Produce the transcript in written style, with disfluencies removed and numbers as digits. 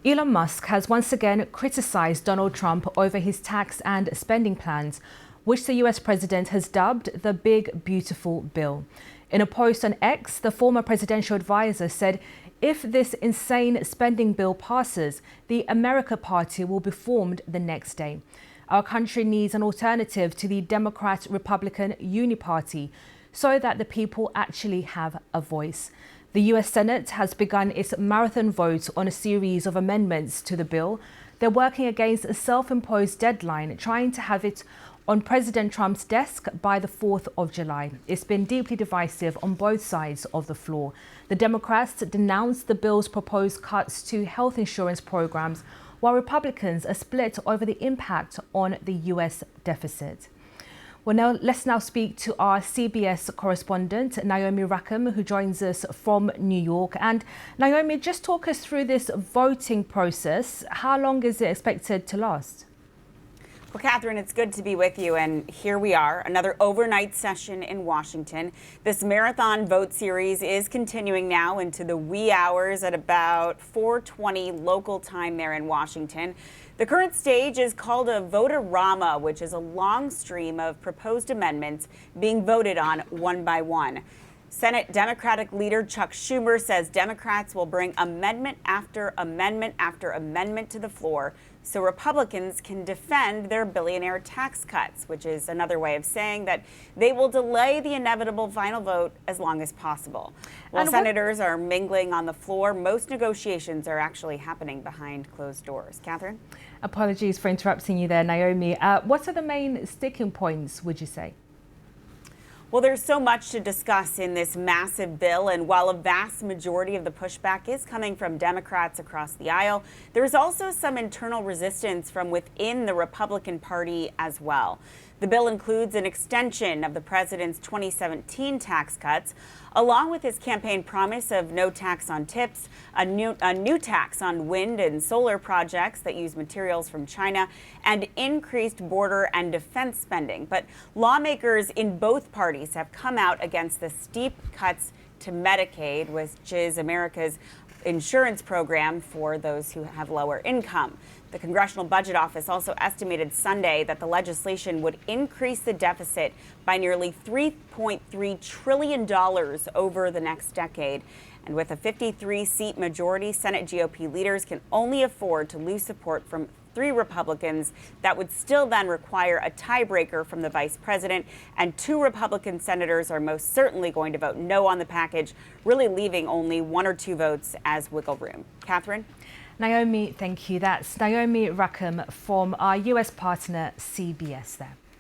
Elon Musk has once again criticized Donald Trump over his tax and spending plans, which the US president has dubbed the Big Beautiful Bill. In a post on X, the former presidential advisor said if this insane spending bill passes, the America Party will be formed the next day. Our country needs an alternative to the Democrat-Republican Uniparty so that the people actually have a voice. The US Senate has begun its marathon vote on a series of amendments to the bill. They're working against a self-imposed deadline, trying to have it on President Trump's desk by the 4th of July. It's been deeply divisive on both sides of the floor. The Democrats denounced the bill's proposed cuts to health insurance programs, while Republicans are split over the impact on the US deficit. Well, let's now speak to our CBS correspondent, Naomi Rackham, who joins us from New York. And Naomi, just talk us through this voting process. How long is it expected to last? Well, Catherine, it's good to be with you. And here we are, another overnight session in Washington. This marathon vote series is continuing now into the wee hours at about 4:20 local time there in Washington. The current stage is called a vote-a-rama, which is a long stream of proposed amendments being voted on one by one. Senate Democratic leader Chuck Schumer says Democrats will bring amendment after amendment after amendment to the floor so Republicans can defend their billionaire tax cuts, which is another way of saying that they will delay the inevitable final vote as long as possible. While senators are mingling on the floor, most negotiations are actually happening behind closed doors. Catherine? Apologies for interrupting you there, Naomi. What are the main sticking points, would you say? Well, there's so much to discuss in this massive bill, and while a vast majority of the pushback is coming from Democrats across the aisle, there's also some internal resistance from within the Republican Party as well. The bill includes an extension of the president's 2017 tax cuts, along with his campaign promise of no tax on tips, a new tax on wind and solar projects that use materials from China, and increased border and defense spending. But lawmakers in both parties have come out against the steep cuts to Medicaid, which is America's insurance program for those who have lower income. The Congressional Budget Office also estimated Sunday that the legislation would increase the deficit by nearly $3.3 trillion over the next decade. And with a 53-seat majority, Senate GOP leaders can only afford to lose support from 3 Republicans. That would still then require a tiebreaker from the vice president, and 2 Republican senators are most certainly going to vote no on the package, really leaving only 1 or 2 votes as wiggle room. Catherine? Naomi, thank you. That's Naomi Rackham from our US partner, CBS there.